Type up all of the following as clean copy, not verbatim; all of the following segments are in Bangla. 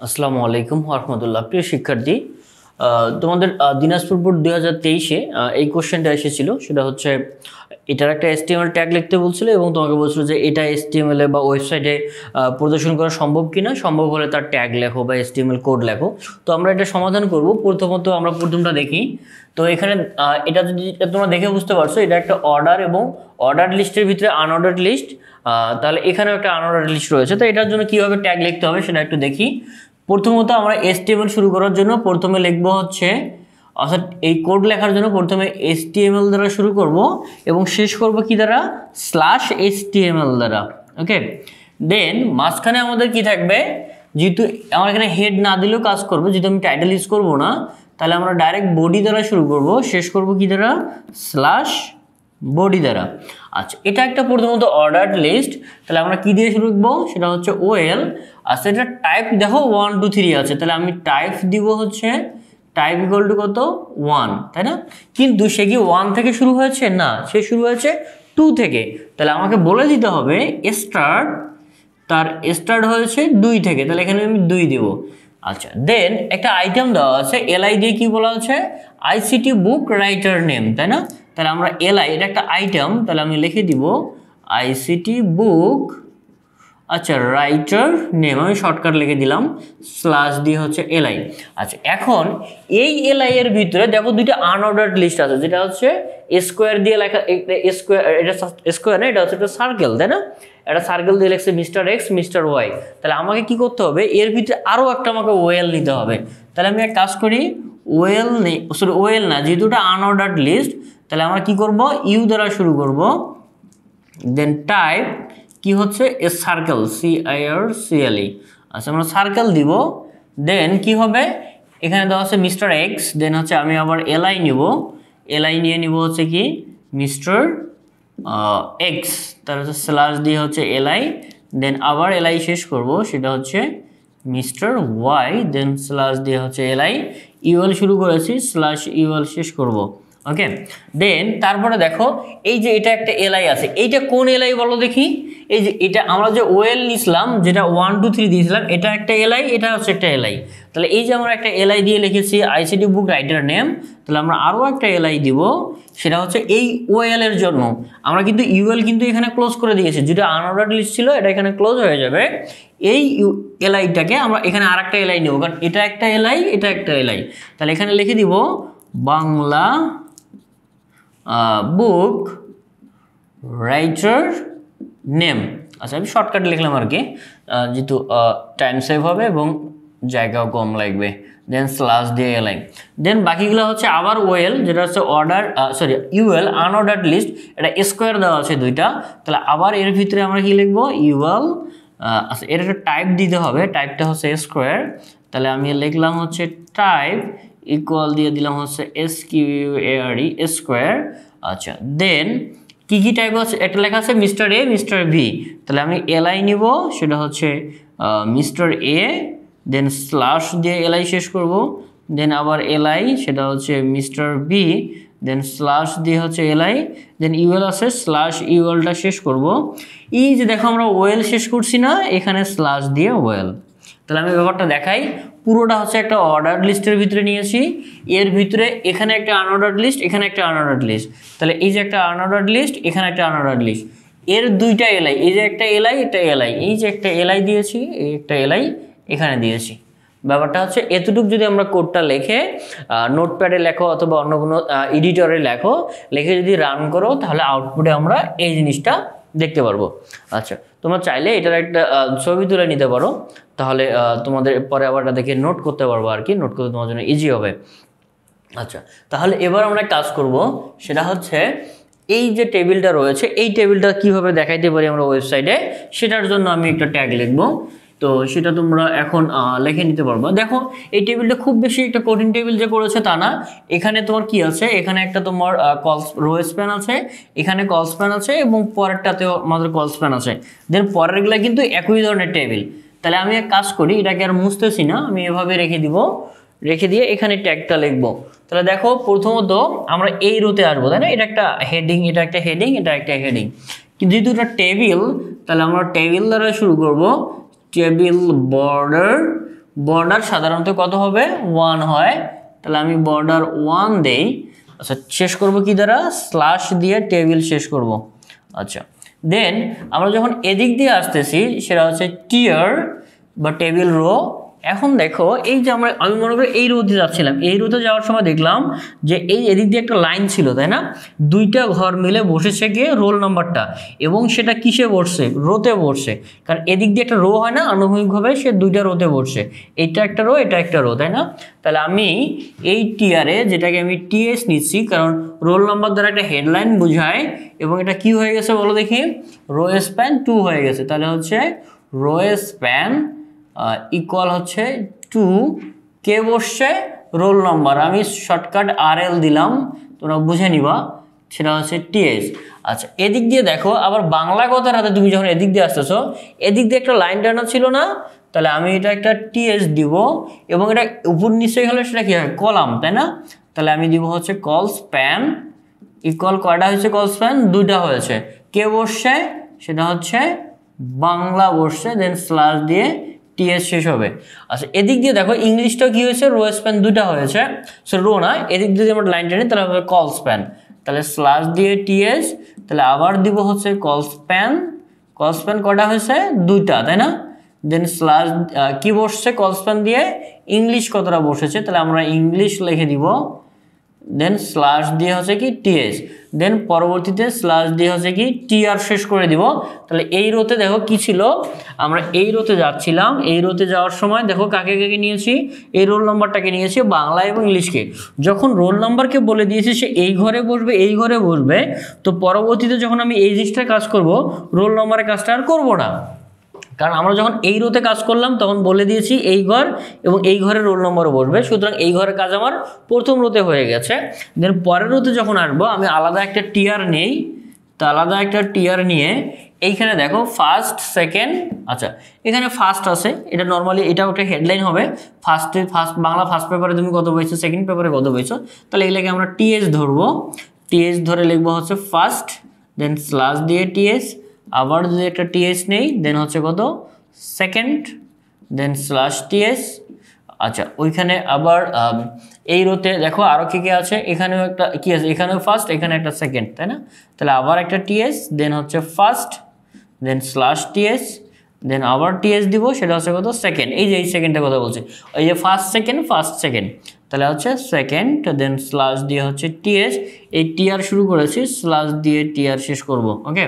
আসসালামু আলাইকুম ওয়া রাহমাতুল্লাহ। প্রিয় শিক্ষার্থী, তোমাদের দিনাজপুর বোর্ড 2023-এ এই কোশ্চেনটা এসেছিল। সেটা হচ্ছে এটার একটা HTML ট্যাগ লিখতে বলছিল এবং তোমাকে বলছিল যে এটা HTML এ বা ওয়েবসাইটে প্রদর্শন করা সম্ভব কিনা, সম্ভব হলে তার ট্যাগ লেখো বা HTML কোড লেখো। তো আমরা এটা সমাধান করব। প্রথমত আমরা প্রথমটা দেখি। তো এখানে এটা যদি তোমরা দেখে বুঝতে পারছো, এটা একটা অর্ডার এবং অর্ডার লিস্টের ভিতরে আনঅর্ডার্ড লিস্ট। তাহলে এখানেও একটা আনঅর্ডার্ড লিস্ট রয়েছে। তো এটার জন্য কীভাবে ট্যাগ লিখতে হবে সেটা একটু দেখি। প্রথমত আমরা HTML শুরু করার জন্য প্রথমে লিখবো হচ্ছে, অর্থাৎ এই কোড লেখার জন্য প্রথমে HTML দ্বারা শুরু করব এবং শেষ করব কি দ্বারা, /HTML দ্বারা। ওকে, দেন মাঝখানে আমাদের কি থাকবে, যেহেতু আমার এখানে হেড না দিলেও কাজ করবে, যেহেতু আমি টাইটেল ইউজ করবো না, তাহলে আমরা ডাইরেক্ট বডি দ্বারা শুরু করব, শেষ করব কি দ্বারা, /body দ্বারা। আচ্ছা, এটা একটা প্রথমত অর্ডার্ড লিস্ট। তাহলে আমরা কি দিয়ে শুরু করবো, সেটা হচ্ছে OL। আচ্ছা, এটা টাইপ দেখো 1 2 3 আছে, তাহলে আমি টাইপ দিব হচ্ছে টাইপ ইকুয়াল টু কত, 1, তাই না? কিন্তু সে কি 1 থেকে শুরু হয়েছে? না, সে শুরু হয়েছে 2 থেকে। তাহলে আমাকে বলে দিতে হবে স্টার্ট, তার স্টার্ট হয়েছে 2 থেকে, তাহলে এখানে আমি 2 দিব। আচ্ছা, দেন একটা আইটেম দেওয়া আছে, LI দিয়ে কি বলা আছে, ICT বুক রাইটার নেম, তাই না? তাহলে আমরা LI, এটা একটা আইটেম, তাহলে আমি লিখে দিব ICT বুক, আচ্ছা, রাইটার নেম, আমি শর্টকাট লিখে দিলাম, স্ল্যাশ দিয়ে হচ্ছে LI। আচ্ছা, এখন এই LI এর ভিতরে দেখো দুইটা আনঅর্ডার্ড লিস্ট আছে, যেটা হচ্ছে স্কোয়ার দিয়ে লেখা, স্কোয়ার, এটা স্কোয়ার না, এটা হচ্ছে একটা সার্কেল, তাই না? একটা সার্কেল দিয়ে লিখছে মিস্টার এক্স মিস্টার ওয়াই। তাহলে আমাকে কি করতে হবে, এর ভিতরে আরও একটা আমাকে ওয়েল নিতে হবে। তাহলে আমি এক কাজ করি, ওয়েল নেই, সরি ওয়েল না, যেহেতু এটা আনঅর্ডার্ড লিস্ট, তাহলে আমরা কি করব, ইউ দ্বারা শুরু করব, দেন টাইপ কি হচ্ছে এ সার্কেল, CIRCLE। আচ্ছা, আমরা সার্কেল দিব, দেন কি হবে, এখানে দেওয়া আছে মিস্টার এক্স, দেন হচ্ছে আমি আবার LI নিব, LI নিয়ে নিব হচ্ছে কি মিস্টার এক্স, তার হচ্ছে স্ল্যাশ দিয়ে হচ্ছে LI, দেন আবার LI শেষ করব, সেটা হচ্ছে মিস্টার ওয়াই, দেন স্ল্যাশ দিয়ে হচ্ছে LI, UL শুরু করেছি, /UL শেষ করব। ওকে, দেন তারপরে দেখো এই যে এটা একটা LI আছে, এইটা কোন LI বলো দেখি। এই যে এটা আমরা যে ওয়েল নিছিলাম, যেটা 1 2 3 দিয়েছিলাম, এটা একটা LI, এটা হচ্ছে একটা LI। তাহলে এই যে আমরা একটা LI দিয়ে লিখেছি ICT বুক রাইটার নেম, তাহলে আমরা আরও একটা LI দিব, সেটা হচ্ছে এই OL এর জন্য। আমরা কিন্তু UL কিন্তু এখানে ক্লোজ করে দিয়েছি, যেটা আনঅর্ডার্ড লিস্ট ছিল এটা এখানে ক্লোজ হয়ে যাবে। এই LI-টাকে আমরা এখানে আর একটা LI নেব, কারণ এটা একটা LI, এটা একটা LI। তাহলে এখানে লিখে দিব বাংলা বুক রাইটার নেম। আচ্ছা, আমি শর্টকাট লিখলাম আর কি, যেহেতু টাইম সেভ হবে এবং জায়গাও কম লাগবে। দেন স্ল্যাশ দিয়ে LI, দেন বাকিগুলো হচ্ছে আবার ওয়েল, যেটা হচ্ছে order, sorry UL unordered list, এটা স্কোয়ার দেওয়া আছে দুইটা। তাহলে আবার এর ভিতরে আমরা কি লিখবো, UL। আচ্ছা, এর একটা টাইপ দিতে হবে, টাইপটা হচ্ছে স্কোয়ার, তাহলে আমি লিখলাম হচ্ছে টাইপ ইকুয়াল দিয়ে দিলাম হচ্ছে SQUARE স্কোয়ার। আচ্ছা, দেন কি কি টাইপ আছে, একটা লেখা আছে মিস্টার A মিস্টার B, তাহলে আমি LI নিব, সেটা হচ্ছে মিস্টার A, দেন স্ল্যাশ দিয়ে LI শেষ করব, দেন আবার LI, সেটা হচ্ছে মিস্টার B, দেন স্ল্যাশ দিয়ে হচ্ছে LI, দেন UL আছে, /UL-টা শেষ করব। এই যে দেখো আমরা ওয়েল শেষ করছি না, এখানে স্ল্যাশ দিয়ে ওয়েল। তাহলে আমি ব্যাপারটা দেখাই, পুরোটা হচ্ছে একটা অর্ডার লিস্টের ভিতরে নিয়েছি, এর ভিতরে এখানে একটা আনঅর্ডার্ড লিস্ট, এখানে একটা আনঅর্ডার্ড লিস্ট। তাহলে এই যে একটা আনঅর্ডার্ড লিস্ট, এখানে একটা আনঅর্ডার্ড লিস্ট, এর দুইটা LI, এই যে একটা LI, এটা LI, এই যে একটা LI দিয়েছি, এই একটা LI এখানে দিয়েছি। ব্যাপারটা হচ্ছে এতটুকু যদি আমরা কোডটা লিখে নোটপ্যাডে লেখো অথবা অন্য কোনো এডিটরে লেখো, লিখে যদি রান করো, তাহলে আউটপুটে আমরা এই জিনিসটা দেখতে পারবো। আচ্ছা, তোমরা চাইলে এটার একটা ছবি তুলে নিতে পারো, তাহলে তোমাদের পরে আবার দেখে নোট করতে পারবো আর কি, নোট করতে তোমার জন্য ইজি হবে। আচ্ছা, তাহলে এবার আমরা কাজ করব, সেটা হচ্ছে এই যে টেবিলটা রয়েছে, এই টেবিলটা কিভাবে দেখাইতে পারি আমরা ওয়েবসাইটে, সেটার জন্য আমি একটা ট্যাগ লিখবো। তো সেটা তোমরা এখন লিখে নিতে পারবো। দেখো এই টেবিলটা খুব বেশি একটা কঠিন টেবিল যে করেছে তা না। এখানে তোমার কি আছে, এখানে একটা তোমার রো স্প্যান আছে, এখানে কল স্প্যান আছে এবং পরেরটাতেও আমাদের কল স্প্যান আছে। দেন পরেরগুলা কিন্তু একই ধরনের টেবিল। তাহলে আমি এক কাজ করি, এটাকে আর মুছতেছি না, আমি এভাবে রেখে দিব, রেখে দিয়ে এখানে ট্যাগটা লিখবো। তাহলে দেখো প্রথমত আমরা এই রোতে আসবো, তাই না? এটা একটা হেডিং, এটা একটা হেডিং, এটা একটা হেডিং। কিন্তু যেহেতু এটা টেবিল, তাহলে আমরা টেবিল দ্বারা শুরু করব, টেবিল বর্ডার বর্ডার সাধারণত কত হবে 1 হয়, তাহলে আমি বর্ডার 1 দেই। আচ্ছা শেষ করব কি দ্বারা স্ল্যাশ দিয়ে টেবিল শেষ করব। আচ্ছা দেন আমরা যখন এদিক দিয়ে আসতেছি সেটা হচ্ছে টিয়ার বা টেবিল রো। এখন দেখো এই যে আমি মনে করি এই রোতে যাচ্ছিলাম, এই রোতে যাওয়ার সময় দেখলাম যে এই এদিক দিয়ে একটা লাইন ছিল তাই না, দুইটা ঘর মিলে বসেছে গিয়ে রোল নাম্বারটা, এবং সেটা কিসে বসছে রোতে বসছে, কারণ এদিক দিয়ে একটা রো হয় না, আনুভূমিকভাবে সে দুইটা রোতে বসছে, এইটা একটা রো এটা একটা রো তাই না। তাহলে আমি এই টিয়ারে যেটাকে আমি টিএস নিচ্ছি কারণ রোল নাম্বার দ্বারা একটা হেডলাইন বোঝায়, এবং এটা কি হয়ে গেছে বলো দেখি রো স্প্যান 2 হয়ে গেছে, তাহলে হচ্ছে রো স্প্যান ইকুয়াল হচ্ছে 2, কে বসছে রোল নাম্বার, আমি শর্টকাট RL দিলাম তোমরা বুঝে নিবা, সেটা হচ্ছে টিএস। আচ্ছা এদিক দিয়ে দেখো আবার বাংলা কথার হাতে তুমি যখন এদিক দিয়ে আসতেছো এদিক দিয়ে একটা লাইন টানা ছিল না, তাহলে আমি এটা একটা টিএস দিব, এবং এটা উপর নিচে হলে সেটা কি হয় কলাম তাই না, তাহলে আমি দিব হচ্ছে কল স্প্যান ইকুয়াল কয়টা হয়েছে কল স্প্যান 2টা হয়েছে, কে বসছে সেটা হচ্ছে বাংলা বসছে, দেন স্ল্যাশ দিয়ে টিএস শেষ হবে। আচ্ছা এদিক দিয়ে দেখো ইংলিশটা কি হয়েছে রো স্প্যান 2টা হয়েছে, সো রো না, এদিক দিয়ে আমরা লাইন টানি তাহলে হবে কল স্প্যান, তাহলে স্ল্যাশ দিয়ে টিএস, তাহলে আবার দিব হচ্ছে কল স্প্যান কয়টা হয়েছে 2টা তাই না, দেন স্ল্যাশ কি বসছে কল স্প্যান দিয়ে ইংলিশ কতটা বসেছে, তাহলে আমরা ইংলিশ লিখে দিব, দেন স্ল্যাশ দিয়ে হচ্ছে কি টিএস, দেন পরবর্তীতে স্ল্যাশ দিয়ে হচ্ছে কি টিআর শেষ করে দিব। তাহলে এই রোতে দেখো কি ছিল, আমরা এই রোতে যাচ্ছিলাম, এই রোতে যাওয়ার সময় দেখো কাকে কাকে নিয়েছি, এই রোল নাম্বারটাকে নিয়েছি বাংলা এবং ইংলিশকে, যখন রোল নাম্বারকে বলে দিয়েছি সে এই ঘরে বসবে এই ঘরে বসবে, তো পরবর্তীতে যখন আমি এই জিনিসটার কাজ করব রোল নাম্বারের কাজটা আর করবো না, কারণ আমরা যখন এই রোতে কাজ করলাম তখন বলে দিয়েছি এই ঘর এবং এই ঘরের রোল নম্বরও বসবে, সুতরাং এই ঘরের কাজ আমার প্রথম রোতে হয়ে গেছে। দেন পরের রোতে যখন আসবো আমি আলাদা একটা টিয়ার নেই, তো আলাদা একটা টিয়ার নিয়ে এইখানে দেখো ফার্স্ট সেকেন্ড, আচ্ছা এখানে ফার্স্ট আছে, এটা নর্মালি এটা একটা হেডলাইন হবে, ফার্স্ট বাংলা ফার্স্ট পেপারে তুমি কত বইছো, সেকেন্ড পেপারে কত বইছো, তাহলে এগুলোকে আমরা টিএস ধরবো, টিএস ধরে লিখবো হচ্ছে ফার্স্ট, দেন স্ল্যাশ দিয়ে টিএস, আবার যদি একটা টিএস নেই দেন হচ্ছে কত সেকেন্ড, দেন স্ল্যাশ টিএস। আচ্ছা ওইখানে আবার এই রোতে দেখো আরও কী কী আছে, এখানেও একটা কি আছে, এখানেও ফার্স্ট এখানে একটা সেকেন্ড তাই না, তাহলে আবার একটা টিএস, দেন হচ্ছে ফার্স্ট, দেন স্ল্যাশ টিএস, দেন আবার টিএস দিব, সেটা হচ্ছে কত সেকেন্ড, এই যে এই সেকেন্ডের কথা বলছি, এই যে ফার্স্ট সেকেন্ড, তাহলে হচ্ছে সেকেন্ড, দেন স্ল্যাশ দিয়ে হচ্ছে টিএস, এই টিআর শুরু করেছি স্ল্যাশ দিয়ে টিআর শেষ করব। ওকে,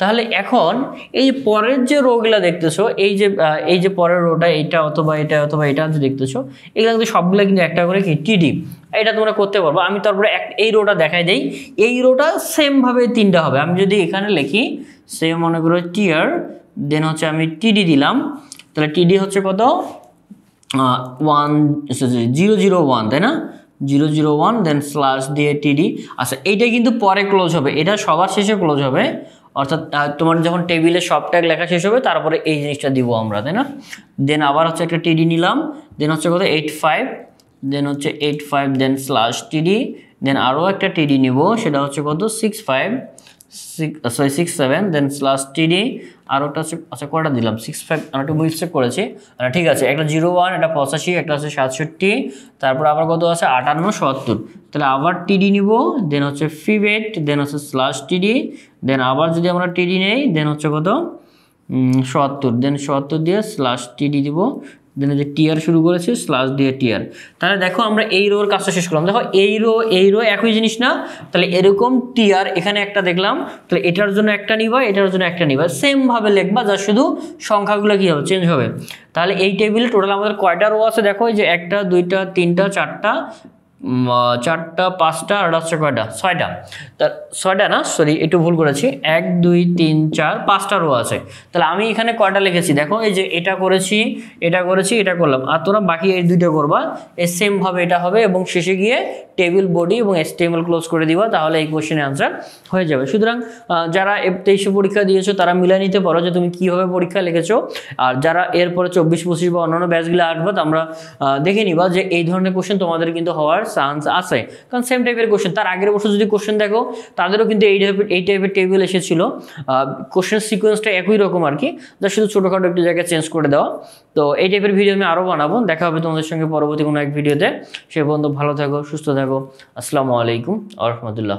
তাহলে এখন এই পরের যে রোগুলা দেখতেছো এই যে পরের রোটা এইটা অথবা এটা যে দেখতেছো এগুলো কিন্তু সবগুলো কিন্তু একটা করে কি টিডি, এটা তোমরা করতে পারবো। আমি তারপরে এই রোটা দেখাই দেই, এই রোটা সেমভাবে 3টা হবে, আমি যদি এখানে লিখি সেম মনে করো টিআর, দেন হচ্ছে আমি টিডি দিলাম, তাহলে টিডি হচ্ছে কত 001 তাই না, 001, দেন স্ল্যাশ দিয়ে টিডি। আচ্ছা এইটা কিন্তু পরে ক্লোজ হবে, এটা সবার শেষে ক্লোজ হবে, অর্থাৎ তোমার যখন টেবিলে সব ট্যাগ লেখা শেষ হবে তারপরে এই জিনিসটা দিব আমরা তাই না। দেন আবার হচ্ছে একটা টিডি নিলাম, দেন হচ্ছে কত 85, দেন হচ্ছে 85, দেন স্ল্যাশ টিডি, দেন আরও একটা টিডি নিব, সেটা হচ্ছে কত 67, দেন স্ল্যাশ টিডি, আর ওটা হচ্ছে আচ্ছা কয়টা দিলাম 65, আমি একটু মিস্টেক করেছি, ঠিক আছে একটা 01, একটা 85, একটা হচ্ছে 67, তারপর আবার কত আছে 58, 77, তাহলে আবার টিডি নিব, দেন হচ্ছে 58, দেন হচ্ছে স্ল্যাশ টিডি, দেন আবার যদি আমরা টিডি নেই দেন হচ্ছে কত 77, দেন 77 দিয়ে স্ল্যাশ টিডি দিব, দেন যে টিআর শুরু করেছি স্ল্যাশ দিয়ে টিআর। তাহলে দেখো আমরা এই রোর কাজটা শেষ করলাম, দেখো এই রো একই জিনিস না, তাহলে এরকম টিআর এখানে একটা দেখলাম, তাহলে এটার জন্য একটা নিবা এটার জন্য একটা নিবা, সেম ভাবে লিখবা, যা শুধু সংখ্যাগুলো কি হবে চেঞ্জ হবে। তাহলে এই টেবিলে টোটাল আমাদের কয়টা রো আছে দেখো, এই যে 1টা 2টা 3টা 4টা 5টা, আর হচ্ছে কয়টা 6টা, তা 6টা না সরি একটু ভুল করেছি, 1 2 3 4 5টা রো আছে। তাহলে আমি এখানে কয়টা লিখেছি দেখো, এই যে এটা করেছি এটা করলাম, আর তোমরা বাকি এই 2টা করবা, এই সেম ভাবে এটা হবে, এবং শেষে গিয়ে টেবিল বডি এবং HTML ক্লোজ করে দিবা, তাহলে এই কোশ্চেনের আনসার হয়ে যাবে। সুতরাং যারা 23 পরীক্ষা দিয়েছো তারা মিলাই নিতে পারো যে তুমি কিভাবে পরীক্ষা লিখেছো, আর যারা এরপরে 24 25 বা অন্যান্য ব্যাচগুলো আসবে আমরা দেখে নিবা যে এই ধরনের কোশ্চেন তোমাদের কিন্তু হওয়ার চান্স আছে, কারণ সেম টাইপের কোশ্চেন, তার আগের বছর যদি কোশ্চেন দেখো তাদেরও কিন্তু এই টাইপের টেবিল এসেছিল, কোশ্চেন সিকোয়েন্সটা একই রকম আর কি, যা শুধু ছোটোখাটো একটু জায়গায় চেঞ্জ করে দেওয়া। তো এই টাইপের ভিডিও আমি আরও বানাবো, দেখা হবে তোমাদের সঙ্গে পরবর্তী কোনো এক ভিডিওতে। সে পর্যন্ত ভালো থাকো, সুস্থ থাকো, আসসালামু আলাইকুম ওয়া রাহমাতুল্লাহ।